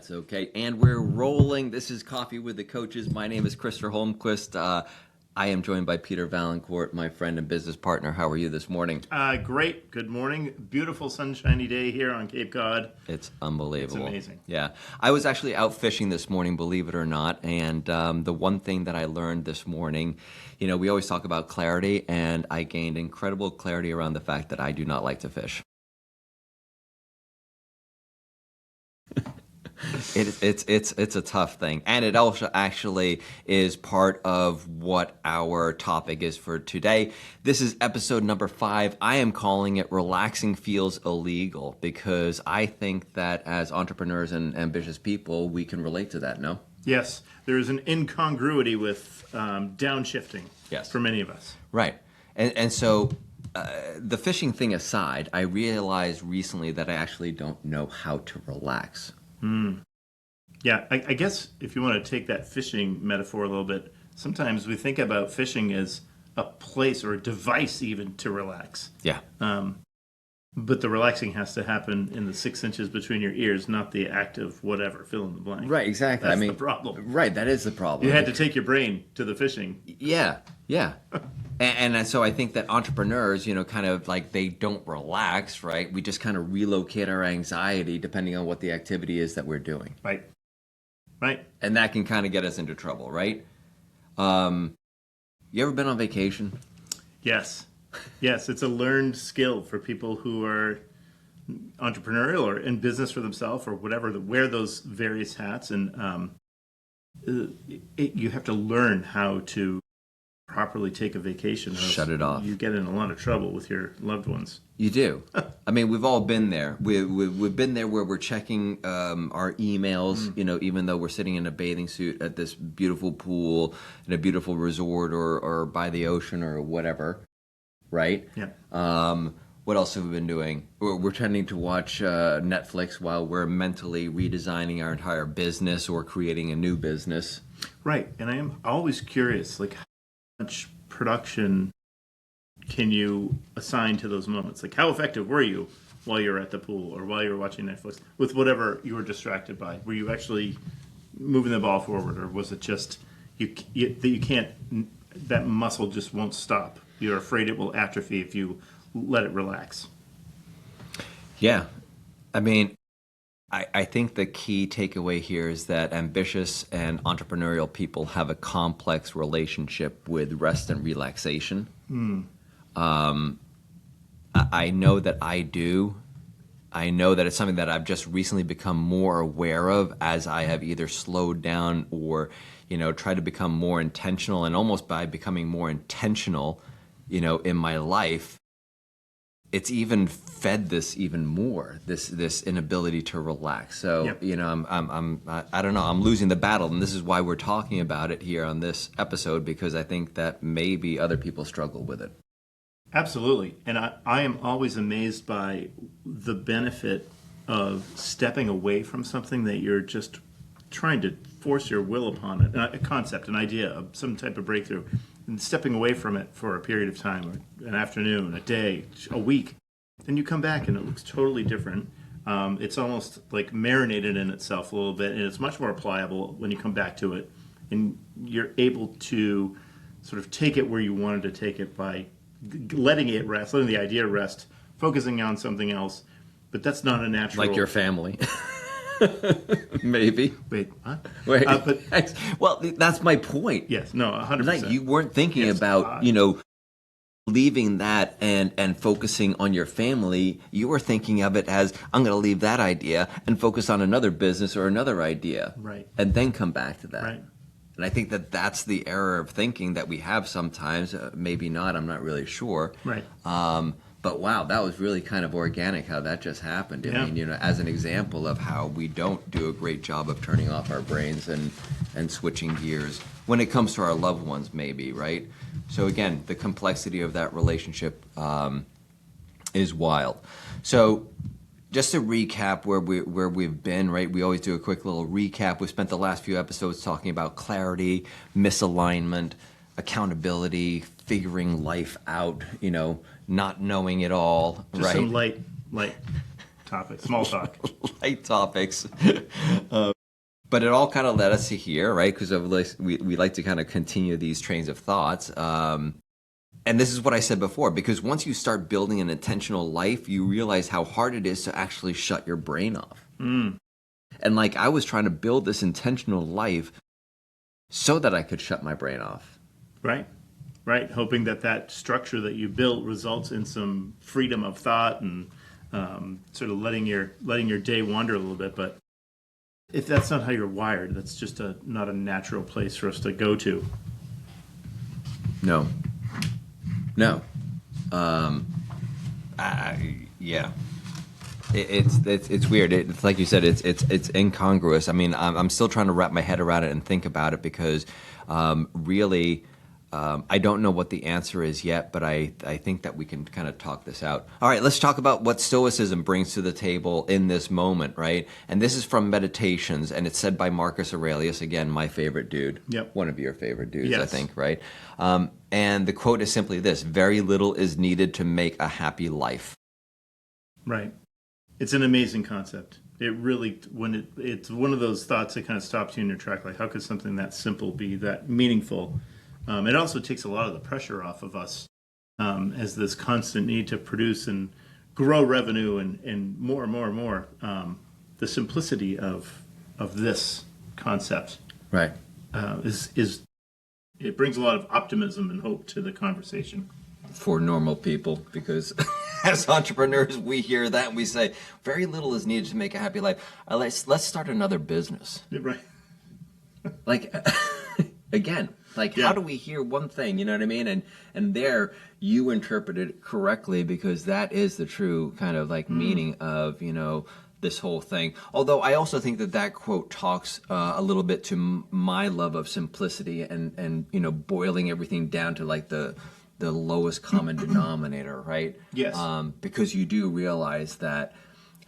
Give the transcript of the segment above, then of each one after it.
That's okay. And we're rolling. This is Coffee with the Coaches. My name is Christopher Holmquist. I am joined by Peter Valancourt, my friend and business partner. How are you this morning? Great. Good morning. Beautiful sunshiny day here on Cape Cod. It's unbelievable. It's amazing. Yeah. I was actually out fishing this morning, believe it or not. And the one thing that I learned this morning, you know, we always talk about clarity, and I gained incredible clarity around the fact that I do not like to fish. It's a tough thing, and it also actually is part of what our topic is for today. This is episode number 5. I am calling it "Relaxing Feels Illegal" because I think that as entrepreneurs and ambitious people, we can relate to that. No? Yes, there is an incongruity with downshifting. Yes. For many of us. Right, and so. The fishing thing aside, I realized recently that I actually don't know how to relax. Yeah, I guess if you want to take that fishing metaphor a little bit, sometimes we think about fishing as a place or a device even to relax. Yeah. But the relaxing has to happen in the 6 inches between your ears, not the act of whatever, fill in the blank. Right, exactly. That's the problem. Right, that is the problem. You had to take your brain to the fishing. Yeah. And so I think that entrepreneurs, you know, kind of like they don't relax, right? We just kind of relocate our anxiety depending on what the activity is that we're doing. Right. And that can kind of get us into trouble, right? You ever been on vacation? Yes, it's a learned skill for people who are entrepreneurial or in business for themselves or whatever, that wear those various hats. And you have to learn how to properly take a vacation. Shut it off. You get in a lot of trouble with your loved ones. You do. I mean, we've all been there. We've been there where we're checking our emails, you know, even though we're sitting in a bathing suit at this beautiful pool in a beautiful resort or by the ocean or whatever, right? Yeah. What else have we been doing? We're tending to watch Netflix while we're mentally redesigning our entire business or creating a new business. Right. And I am always curious, like, how much production can you assign to those moments? Like, how effective were you while you were at the pool or while you were watching Netflix with whatever you were distracted by? Were you actually moving the ball forward, or was it just that muscle just won't stop? You're afraid it will atrophy if you let it relax. Yeah. I mean, I think the key takeaway here is that ambitious and entrepreneurial people have a complex relationship with rest and relaxation. I know that I do. I know that it's something that I've just recently become more aware of as I have either slowed down or, you know, tried to become more intentional. And almost by becoming more intentional, you know, in my life, it's even fed this even more, this inability to relax. So, Yep. you know, I don't know, I'm losing the battle, and this is why we're talking about it here on this episode, because I think that maybe other people struggle with it. Absolutely. And I am always amazed by the benefit of stepping away from something that you're just trying to force your will upon it, a concept, an idea, some type of breakthrough, and stepping away from it for a period of time, or an afternoon, a day, a week. Then you come back and it looks totally different. It's almost like marinated in itself a little bit, and it's much more pliable when you come back to it. And you're able to sort of take it where you wanted to take it by letting it rest, letting the idea rest, focusing on something else. But that's not a natural... Like your family. Maybe. Wait, what? Wait. But well, that's my point. yes, no, 100%. Like, you weren't thinking about, you know, leaving that and focusing on your family. You were thinking of it as, I'm going to leave that idea and focus on another business or another idea. Right. And then come back to that. Right. And I think that that's the error of thinking that we have sometimes. Maybe not. I'm not really sure. Right. But wow, that was really kind of organic how that just happened. I mean, you know, as an example of how we don't do a great job of turning off our brains and switching gears when it comes to our loved ones, maybe, right? So again, the complexity of that relationship is wild. So just to recap where we've been, right? We always do a quick little recap. We spent the last few episodes talking about clarity, misalignment, accountability, figuring life out, you know, not knowing it all, Just right? some light topic, small talk. Light topics. But it all kind of led us to here, right? Because we like to kind of continue these trains of thoughts. And this is what I said before, because once you start building an intentional life, you realize how hard it is to actually shut your brain off. And like I was trying to build this intentional life so that I could shut my brain off. Right. Right. Hoping that structure that you built results in some freedom of thought and sort of letting your day wander a little bit. But if that's not how you're wired, that's just not a natural place for us to go to. No. Yeah. It's weird. It's like you said. It's incongruous. I mean, I'm still trying to wrap my head around it and think about it because really, I don't know what the answer is yet. But I think that we can kind of talk this out. All right, let's talk about what Stoicism brings to the table in this moment, right? And this is from Meditations, and it's said by Marcus Aurelius. Again, my favorite dude. Yep. One of your favorite dudes, Yes. I think, right? And the quote is simply this: "Very little is needed to make a happy life." Right. It's an amazing concept. It really, it's one of those thoughts that kind of stops you in your track. Like, how could something that simple be that meaningful? It also takes a lot of the pressure off of us as this constant need to produce and grow revenue and more and more and more. The simplicity of this concept, Right. is it brings a lot of optimism and hope to the conversation. For normal people, because as entrepreneurs, we hear that and we say, very little is needed to make a happy life. Let's start another business. Right. Like, again, like, Yeah. how do we hear one thing, you know what I mean? And there, you interpreted it correctly, because that is the true kind of like meaning of, this whole thing. Although I also think that quote talks a little bit to my love of simplicity and boiling everything down to like the lowest common denominator, right? Yes. Because you do realize that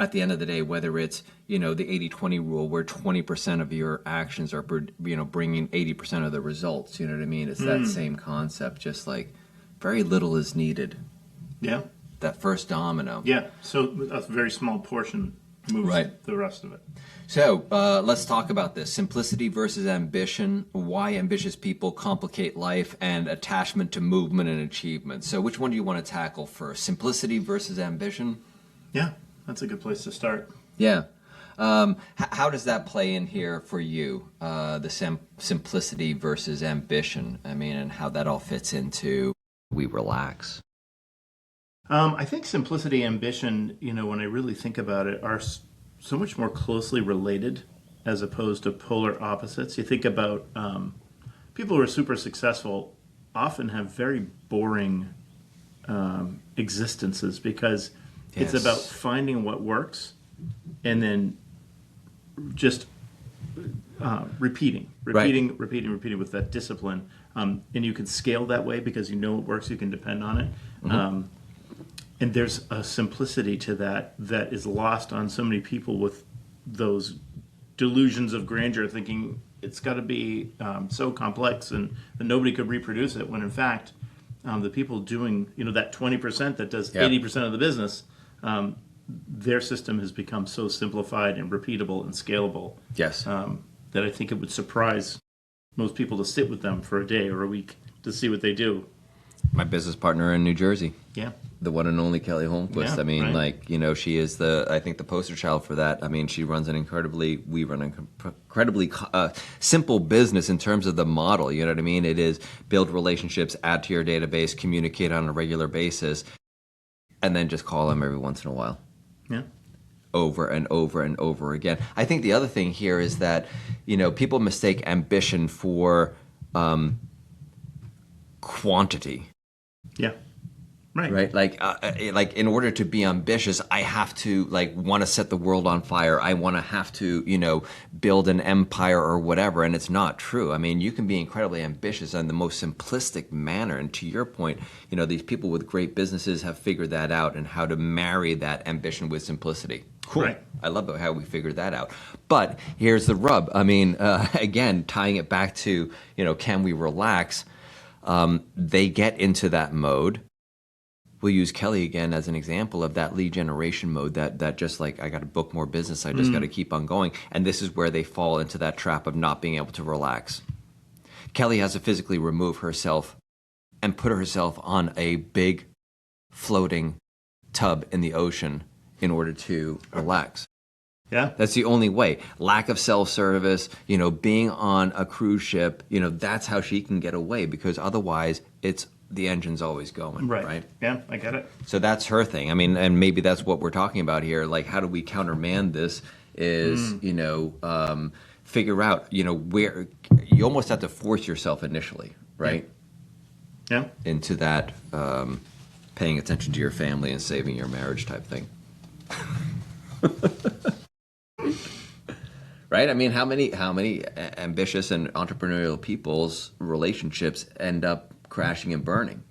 at the end of the day, whether it's, the 80-20 rule where 20% of your actions are, bringing 80% of the results, you know what I mean? It's that same concept, just like very little is needed. Yeah. That first domino. Yeah. So a very small portion moves Right. the rest of it. So let's talk about this. Simplicity versus ambition, why ambitious people complicate life, and attachment to movement and achievement. So which one do you want to tackle first? Simplicity versus ambition? Yeah, that's a good place to start. Yeah. How does that play in here for you, the simplicity versus ambition? I mean, and how that all fits into we relax? I think simplicity and ambition, when I really think about it, are so much more closely related as opposed to polar opposites. You think about people who are super successful often have very boring existences because it's Yes. about finding what works and then just repeating with that discipline. And you can scale that way because you know it works, you can depend on it. And there's a simplicity to that is lost on so many people with those delusions of grandeur, thinking it's got to be so complex and that nobody could reproduce it, when in fact, the people doing, that 20% that does 80% of the business, their system has become so simplified and repeatable and scalable. Yes. That I think it would surprise most people to sit with them for a day or a week to see what they do. My business partner in New Jersey. Yeah. The one and only Kelly Holmquist. Yeah, I mean, right. she is I think the poster child for that. I mean, we run an incredibly simple business in terms of the model. You know what I mean? It is build relationships, add to your database, communicate on a regular basis, and then just call them every once in a while. Yeah. Over and over and over again. I think the other thing here is that, people mistake ambition for quantity. Yeah. Right. Like in order to be ambitious, I have to want to set the world on fire. I want to have to, build an empire or whatever. And it's not true. I mean, you can be incredibly ambitious in the most simplistic manner. And to your point, these people with great businesses have figured that out and how to marry that ambition with simplicity. Cool. Right. I love how we figured that out. But here's the rub. I mean, again, tying it back to, can we relax? They get into that mode we'll use Kelly again as an example of that lead generation mode, that just like, I got to book more business, I just got to keep on going. And this is where they fall into that trap of not being able to relax. Kelly has to physically remove herself and put herself on a big floating tub in the ocean in order to relax. Yeah. That's the only way. Lack of self-service, being on a cruise ship, that's how she can get away, because otherwise the engine's always going, right? Yeah, I get it. So that's her thing. I mean, and maybe that's what we're talking about here. Like, how do we countermand this is, figure out, where you almost have to force yourself initially, right? Yeah. Into that paying attention to your family and saving your marriage type thing. Right? I mean, how many ambitious and entrepreneurial people's relationships end up crashing and burning?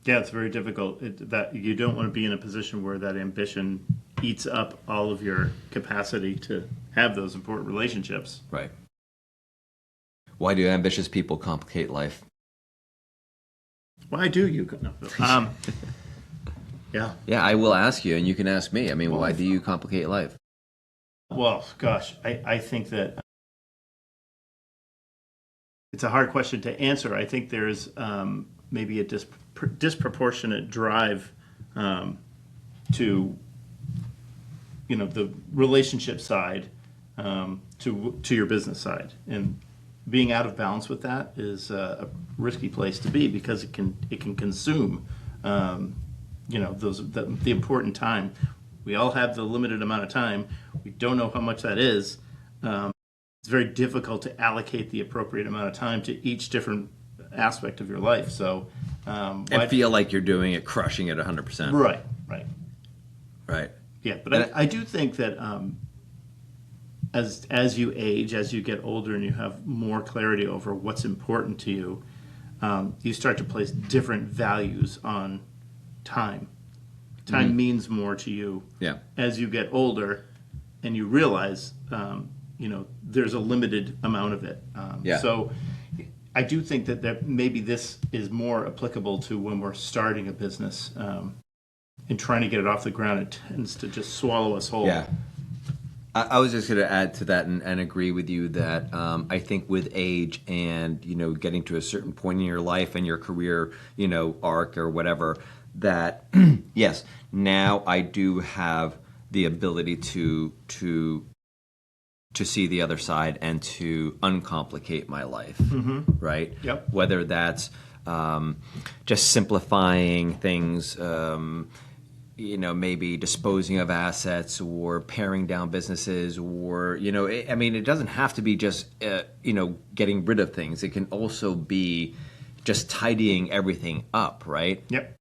Yeah, it's very difficult. That you don't want to be in a position where that ambition eats up all of your capacity to have those important relationships. Right. Why do ambitious people complicate life? Why do you? No. Yeah. Yeah, I will ask you, and you can ask me. I mean, why do you complicate life? Well, gosh, I think that it's a hard question to answer. I think there's maybe a disproportionate drive to, the relationship side to your business side, and being out of balance with that is a risky place to be, because it can consume the important time. We all have the limited amount of time. We don't know how much that is. It's very difficult to allocate the appropriate amount of time to each different aspect of your life. So, and feel like you're doing it, crushing it 100%. Right. Yeah, but I do think that as you age, as you get older, and you have more clarity over what's important to you, you start to place different values on time. Time means more to you as you get older, and you realize, there's a limited amount of it. So I do think that maybe this is more applicable to when we're starting a business and trying to get it off the ground. It tends to just swallow us whole. Yeah. I was just going to add to that and agree with you that I think with age and, getting to a certain point in your life and your career, arc or whatever, that yes, now I do have the ability to see the other side and to uncomplicate my life, right? Yep. Whether that's just simplifying things, maybe disposing of assets or paring down businesses, or it doesn't have to be just getting rid of things. It can also be just tidying everything up, right? Yep.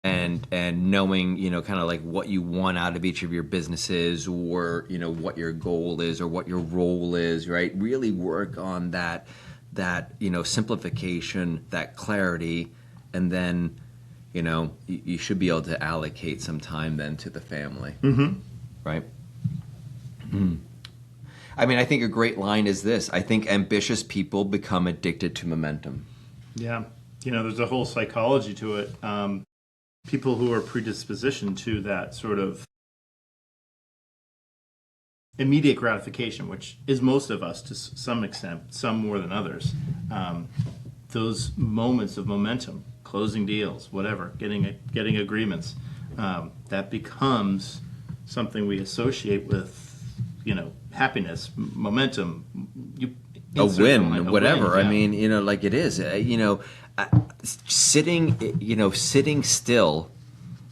And knowing, kind of like what you want out of each of your businesses, or, what your goal is or what your role is, right? Really work on that simplification, that clarity, and then, you should be able to allocate some time then to the family, right? I think a great line is this: I think ambitious people become addicted to momentum. Yeah. There's a whole psychology to it. People who are predispositioned to that sort of immediate gratification, which is most of us to some extent, some more than others, those moments of momentum, closing deals, whatever, getting agreements, that becomes something we associate with, happiness, momentum, a win, whatever. Yeah. Like it is, sitting still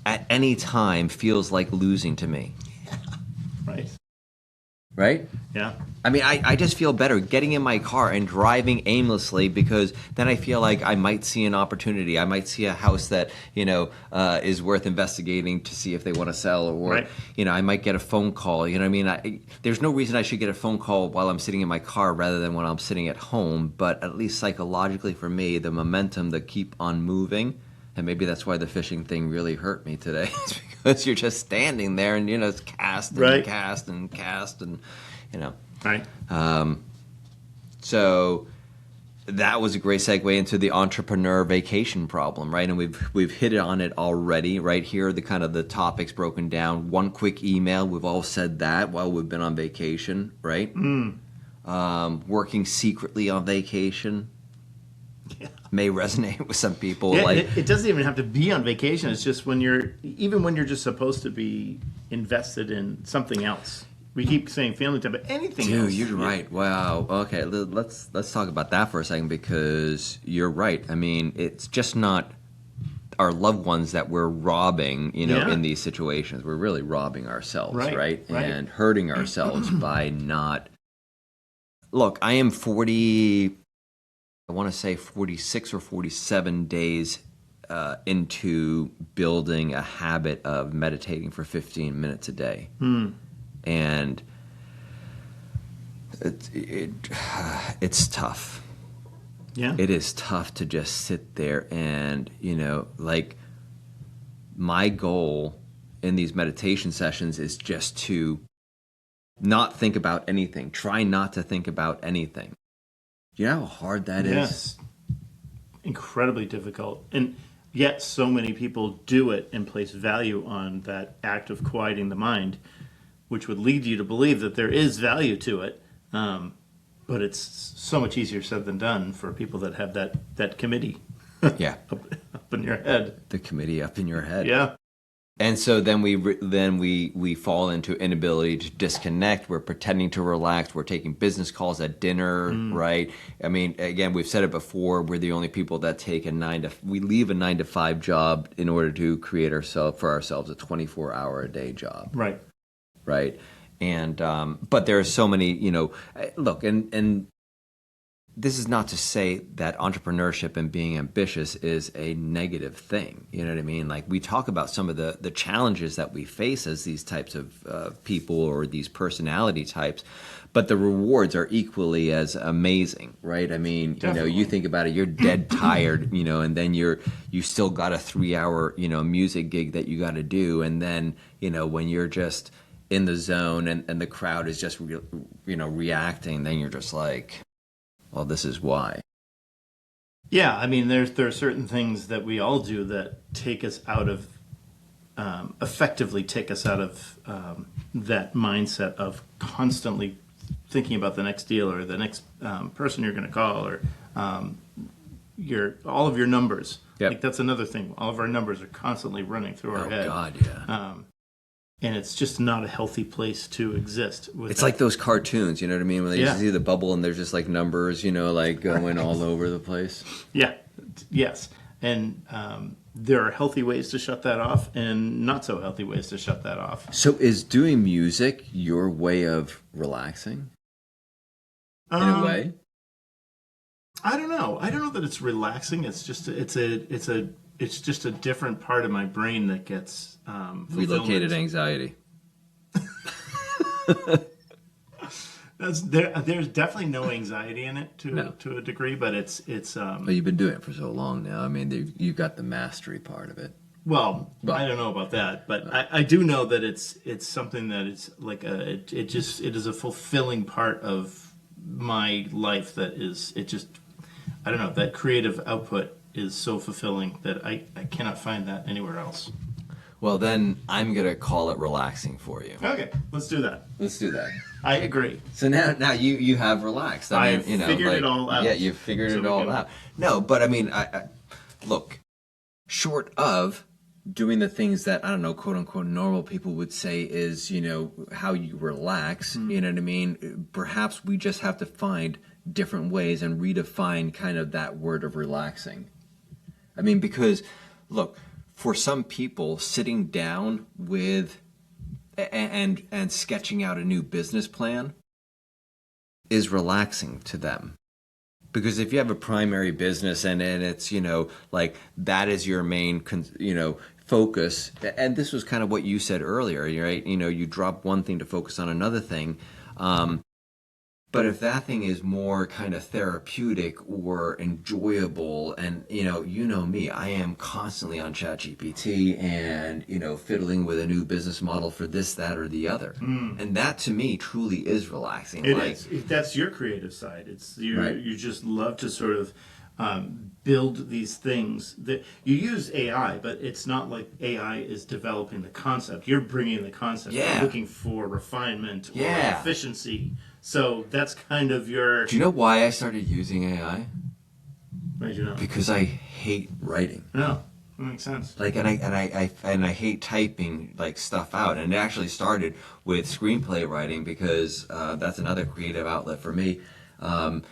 at any time feels like losing to me. Right? Yeah. I just feel better getting in my car and driving aimlessly, because then I feel like I might see an opportunity. I might see a house that, is worth investigating to see if they want to sell, or, I might get a phone call. There's no reason I should get a phone call while I'm sitting in my car rather than when I'm sitting at home. But at least psychologically for me, the momentum, the keep on moving, and maybe that's why the fishing thing really hurt me today. It's because you're just standing there and, it's cast and cast and cast and, Right. So that was a great segue into the entrepreneur vacation problem, right? And we've hit on it already, right? Here are the kind of the topics broken down. One quick email, we've all said that while we've been on vacation, right? Working secretly on vacation may resonate with some people. Yeah, like it doesn't even have to be on vacation. It's just when you're just supposed to be invested in something else. We keep saying family time, but anything else. Dude, you're right. Wow. Okay, let's talk about that for a second, because you're right. I mean, it's just not our loved ones that we're robbing, in these situations. We're really robbing ourselves, right? And hurting ourselves by not. Look, I am 40. I want to say 46 or 47 days into building a habit of meditating for 15 minutes a day. And it's tough. Yeah. It is tough to just sit there and, like, my goal in these meditation sessions is just to not think about anything. Try not to think about anything. Do you know how hard that is? Yes. Incredibly difficult. And yet so many people do it and place value on that act of quieting the mind, which would lead you to believe that there is value to it. But it's so much easier said than done for people that have that committee Yeah. up in your head. The committee up in your head. Yeah. And so then we fall into inability to disconnect. We're pretending to relax. We're taking business calls at dinner, right? I mean, again, we've said it before. We're the only people that take we leave a 9-to-5 job in order to create for ourselves a 24-hour-a-day job. Right. Right. And but there are so many, look, and this is not to say that entrepreneurship and being ambitious is a negative thing. You know what I mean? Like, we talk about some of the challenges that we face as these types of people or these personality types, but the rewards are equally as amazing, right? I mean, Definitely. you think about it, you're dead tired, and then you still got a 3-hour, music gig that you got to do. And then, when you're just in the zone and the crowd is just, reacting, then you're just like, well, this is why. Yeah, I mean, there are certain things that we all do that take us out of, effectively take us out of that mindset of constantly thinking about the next deal or the next person you're going to call, or all of your numbers. Yep. Like, that's another thing. All of our numbers are constantly running through our head. Oh God, yeah. And it's just not a healthy place to exist. It's like those cartoons, you know what I mean? When they just see the bubble and there's just like numbers, like going all over the place. Yeah, yes. And there are healthy ways to shut that off and not so healthy ways to shut that off. So is doing music your way of relaxing? In a way? I don't know. I don't know that it's relaxing. It's just a different part of my brain that gets Relocated anxiety. There's definitely no anxiety in it to a degree, but it's. Well, you've been doing it for so long now. I mean, you've got the mastery part of it. Well, I don't know about that, but I do know that it's something that is like it is a fulfilling part of my life. I don't know, that creative output is so fulfilling that I cannot find that anywhere else. Well, then I'm going to call it relaxing for you. Okay, let's do that. Let's do that. I agree. So now you have relaxed. I mean, figured it all out. Yeah, you've figured it all out. No, but I mean, I look, short of doing the things that, I don't know, quote unquote, normal people would say is, how you relax, you know what I mean? Perhaps we just have to find different ways and redefine kind of that word of relaxing. I mean, because, look, for some people, sitting down with and sketching out a new business plan is relaxing to them. Because if you have a primary business and it's, like that is your main, focus, and this was kind of what you said earlier, right? You drop one thing to focus on another thing. But if that thing is more kind of therapeutic or enjoyable, and you know me, I am constantly on ChatGPT and fiddling with a new business model for this, that, or the other, and that to me truly is relaxing. It is. That's your creative side. It's you just love to sort of build these things that you use AI, but it's not like AI is developing the concept. You're bringing the concept. Yeah. You're looking for refinement or Yeah. efficiency. So that's kind of your. Do you know why I started using AI? Why do you know? Because I hate writing. No, that makes sense. Like, and I hate typing like stuff out. And it actually started with screenplay writing because that's another creative outlet for me. And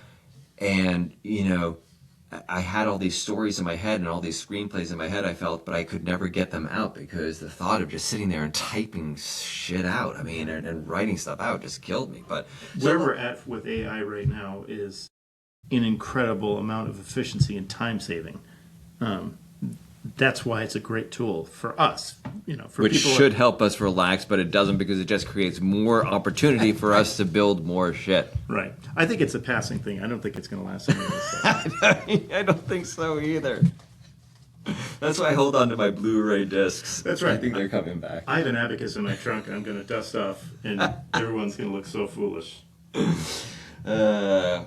I had all these stories in my head and all these screenplays in my head, I felt, but I could never get them out because the thought of just sitting there and typing shit out, and writing stuff out just killed me. But Where we're at with AI right now is an incredible amount of efficiency and time saving. That's why it's a great tool for us, for which people should help us relax, but it doesn't because it just creates more opportunity for us to build more shit. Right. I think it's a passing thing. I don't think it's going to last anyway. I don't think so either. That's why I hold on to my Blu-ray discs. That's right. I think they're coming back. I have an abacus in my trunk I'm going to dust off, and everyone's going to look so foolish. So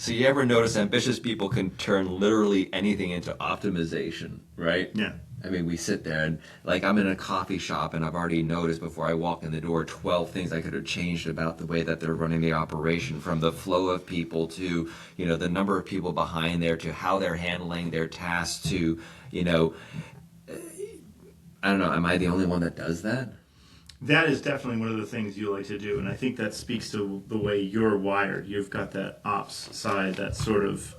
you ever notice ambitious people can turn literally anything into optimization, right? Yeah. We sit there and I'm in a coffee shop and I've already noticed before I walk in the door 12 things I could have changed about the way that they're running the operation, from the flow of people to, the number of people behind there to how they're handling their tasks to, I don't know, am I the only one that does that? That is definitely one of the things you like to do, and I think that speaks to the way you're wired. You've got that ops side, that sort of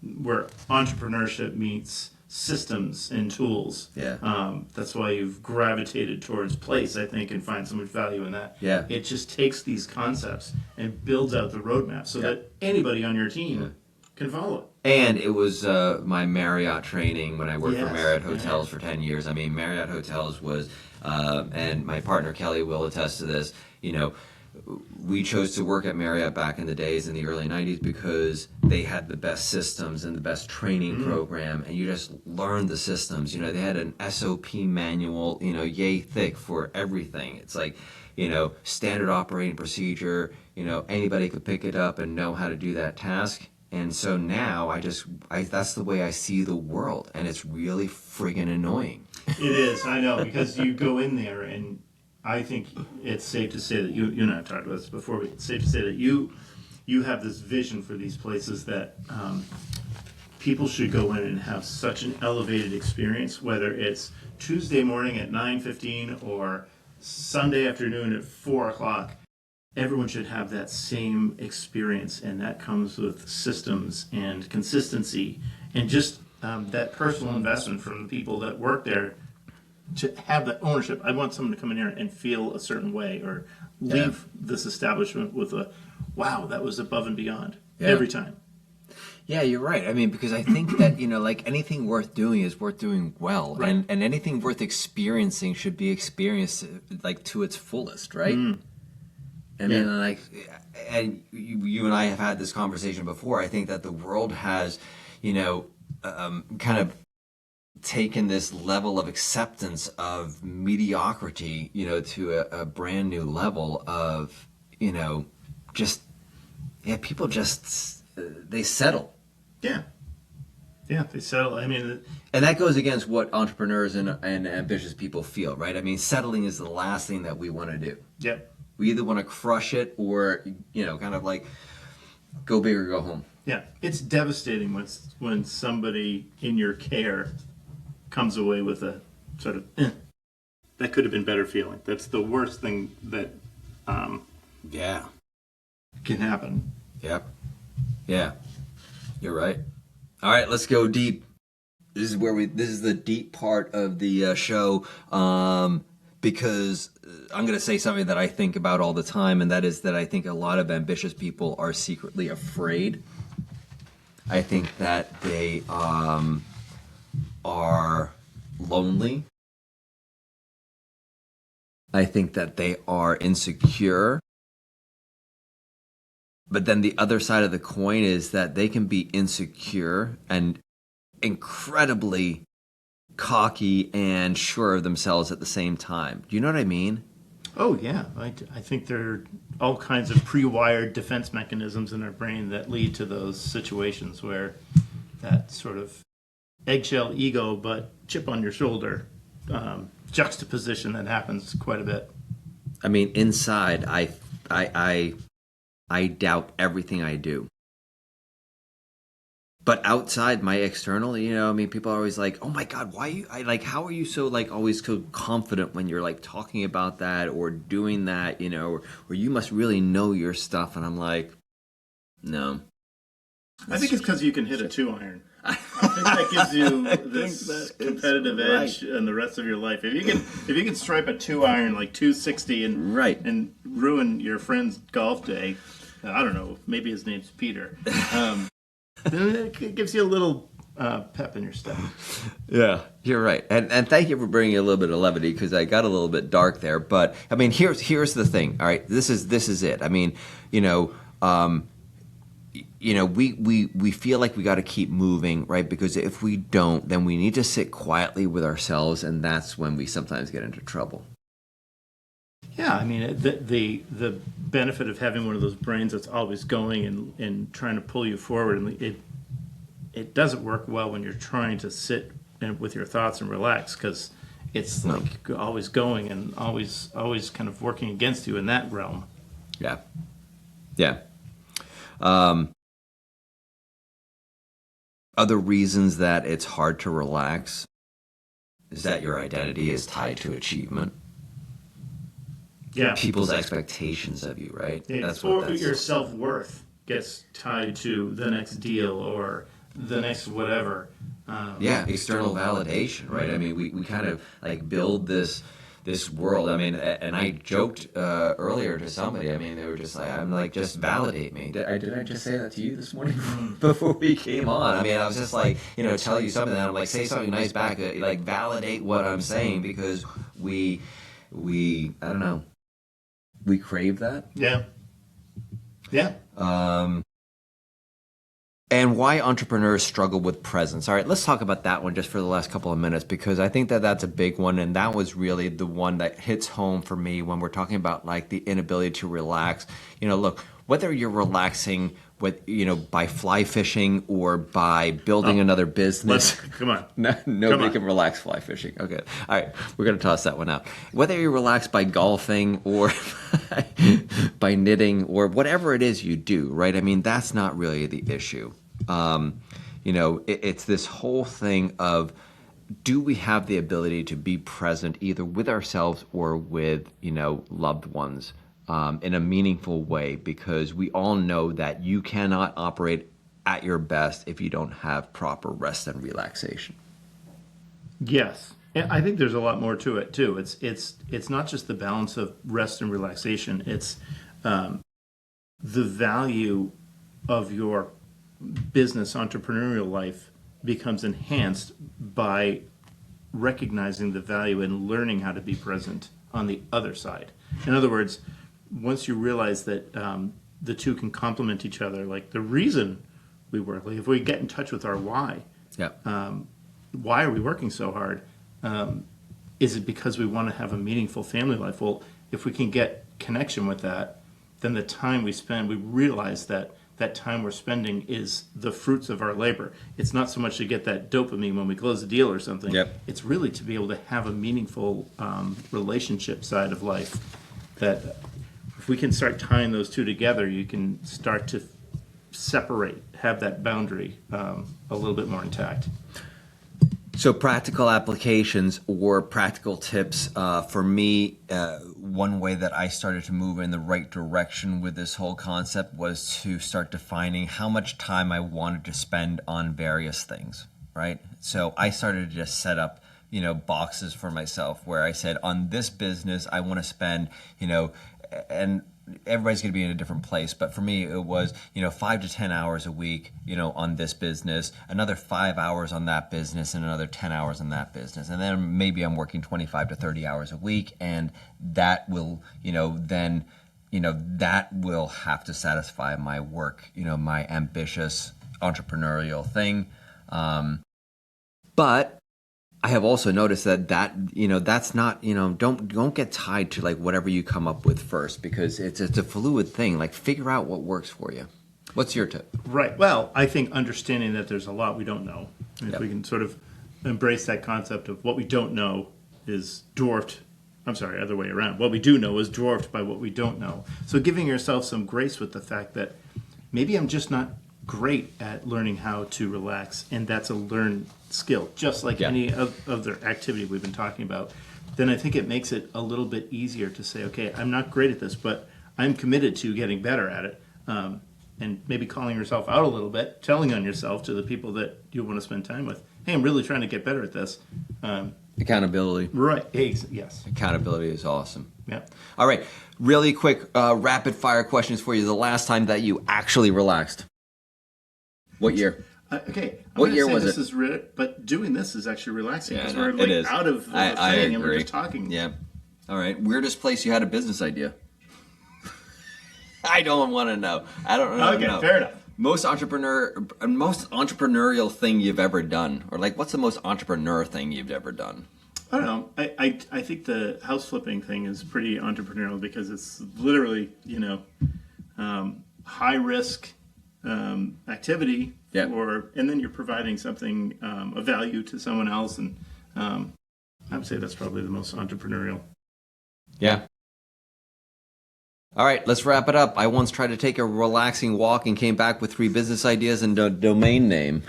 where entrepreneurship meets systems and tools. Yeah. That's why you've gravitated towards place, I think, and find so much value in that. Yeah. It just takes these concepts and builds out the roadmap so that anybody on your team can follow it. And it was my Marriott training when I worked for Yes. Marriott Hotels for 10 years. Marriott Hotels was, and my partner Kelly will attest to this, we chose to work at Marriott back in the days in the early 90s because they had the best systems and the best training program, and you just learned the systems. They had an SOP manual, yay thick for everything. It's like, standard operating procedure, anybody could pick it up and know how to do that task. And so now that's the way I see the world, and it's really friggin' annoying. It is, I know, because you go in there, and I think it's safe to say that you and I have talked about this before, but it's safe to say that you have this vision for these places that people should go in and have such an elevated experience, whether it's Tuesday morning at 9:15 or Sunday afternoon at 4 o'clock. Everyone should have that same experience, and that comes with systems and consistency and just that personal investment from the people that work there to have that ownership. I want someone to come in here and feel a certain way or leave this establishment with a, wow, that was above and beyond every time. Yeah, you're right. Because I think that, anything worth doing is worth doing well. Right. And anything worth experiencing should be experienced, to its fullest, right? And you and I have had this conversation before. I think that the world has, kind of taken this level of acceptance of mediocrity, to a brand new level of, people just, they settle. Yeah. Yeah, they settle. And that goes against what entrepreneurs and ambitious people feel, right? Settling is the last thing that we want to do. Yep. We either want to crush it or, kind of like go big or go home. Yeah, it's devastating when somebody in your care comes away with a sort of, that could have been better feeling. That's the worst thing that can happen. Yep. Yeah. You're right. All right, let's go deep. This is the deep part of the show. Because I'm going to say something that I think about all the time, and that is that I think a lot of ambitious people are secretly afraid. I think that they are lonely. I think that they are insecure. But then the other side of the coin is that they can be insecure and incredibly cocky and sure of themselves at the same time. Do you know what I mean? Oh, yeah. I think there are all kinds of pre-wired defense mechanisms in our brain that lead to those situations where that sort of eggshell ego but chip on your shoulder juxtaposition that happens quite a bit. I mean, inside, I doubt everything I do. But outside my external, I mean, people are always like, "Oh my God, how are you so like always so confident when you're like talking about that or doing that, or you must really know your stuff." And I'm like, no. I think it's because you can hit a 2-iron. I think that gives you this competitive edge in the rest of your life. If you can stripe a 2-iron like 260 and ruin your friend's golf day, I don't know, maybe his name's Peter. Then it gives you a little pep in your step. Yeah, you're right, and thank you for bringing a little bit of levity because I got a little bit dark there. But I mean, here's the thing. All right, this is it. I mean, we feel like we got to keep moving, right? Because if we don't, then we need to sit quietly with ourselves, and that's when we sometimes get into trouble. Yeah, I mean, the benefit of having one of those brains that's always going and trying to pull you forward, and it doesn't work well when you're trying to sit with your thoughts and relax, because it's like always going and always kind of working against you in that realm. Yeah. Other reasons that it's hard to relax is that your identity is tied to achievement. Yeah, people's expectations of you, right? Your self-worth gets tied to the next deal or the next whatever. External validation, right? I mean, we kind of like build this world. I mean, and I joked earlier to somebody. I mean, they were just like, "I'm like, just validate me." Did I just say that to you this morning before we came on? I mean, I was just like, tell you something, and I'm like, say something nice back, like validate what I'm saying, because we I don't know. We crave that. Yeah. And why entrepreneurs struggle with presence. All right, let's talk about that one just for the last couple of minutes, because I think that that's a big one, and that was really the one that hits home for me when we're talking about like the inability to relax. Look, whether you're relaxing with by fly fishing or by building another business. Come on. Nobody can relax fly fishing. Okay. All right. We're going to toss that one out. Whether you relax by golfing or by knitting or whatever it is you do, right? I mean, that's not really the issue. It's this whole thing of, do we have the ability to be present either with ourselves or with, loved ones? In a meaningful way, because we all know that you cannot operate at your best if you don't have proper rest and relaxation. Yes, and I think there's a lot more to it too. It's not just the balance of rest and relaxation. It's the value of your business entrepreneurial life becomes enhanced by recognizing the value and learning how to be present on the other side. In other words, once you realize that the two can complement each other, like the reason we work, like if we get in touch with our why, why are we working so hard? Is it because we want to have a meaningful family life? Well, if we can get connection with that, then the time we spend, we realize that time we're spending is the fruits of our labor. It's not so much to get that dopamine when we close a deal or something. It's really to be able to have a meaningful relationship side of life that, if we can start tying those two together, you can start to separate, have that boundary a little bit more intact. So practical applications or practical tips for me, one way that I started to move in the right direction with this whole concept was to start defining how much time I wanted to spend on various things, right? So I started to just set up boxes for myself where I said, on this business, I want to spend, and everybody's going to be in a different place, but for me, it was, 5 to 10 hours a week, on this business, another 5 hours on that business, and another 10 hours on that business. And then maybe I'm working 25 to 30 hours a week, and that will, then that will have to satisfy my work, my ambitious entrepreneurial thing. But I have also noticed that that's not, don't get tied to like whatever you come up with first, because it's a fluid thing. Like, figure out what works for you. What's your tip? Right. Well, I think understanding that there's a lot we don't know. And if Yep. we can sort of embrace that concept of what we don't know is dwarfed. I'm sorry, other way around. What we do know is dwarfed by what we don't know. So giving yourself some grace with the fact that maybe I'm just not great at learning how to relax, and that's a learned skill, just like any other activity we've been talking about. Then I think it makes it a little bit easier to say, okay, I'm not great at this, but I'm committed to getting better at it. And maybe calling yourself out a little bit, telling on yourself to the people that you want to spend time with. Hey, I'm really trying to get better at this. Accountability. Right. Yes. Accountability is awesome. Yeah. All right. Really quick, rapid fire questions for you. The last time that you actually relaxed. What year? Okay. What year was it? But doing this is actually relaxing because we're it is. out of the I thing agree. and we're just talking. Yeah. All right. Weirdest place you had a business idea? I don't want to know. I don't know. Okay, fair enough. Most entrepreneurial thing you've ever done, or like, what's the most entrepreneur thing you've ever done? I don't know. I think the house flipping thing is pretty entrepreneurial because it's literally, high risk activity, and then you're providing something of value to someone else, and I would say that's probably the most entrepreneurial. Yeah. All right, let's wrap it up. I once tried to take a relaxing walk and came back with 3 business ideas and a domain name.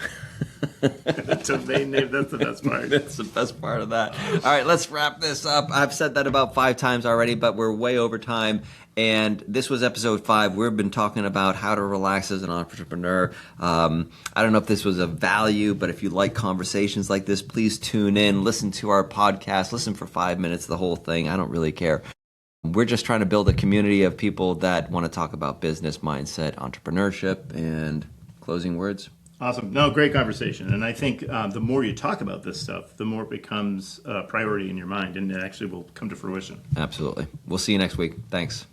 Domain name, that's the best part. That's the best part of that. All right, let's wrap this up. I've said that about 5 times already, but we're way over time. And this was episode 5. We've been talking about how to relax as an entrepreneur. I don't know if this was of value, but if you like conversations like this, please tune in, listen to our podcast, listen for 5 minutes, the whole thing. I don't really care. We're just trying to build a community of people that want to talk about business, mindset, entrepreneurship, and closing words. Awesome. No, great conversation. And I think the more you talk about this stuff, the more it becomes a priority in your mind, and it actually will come to fruition. Absolutely. We'll see you next week. Thanks.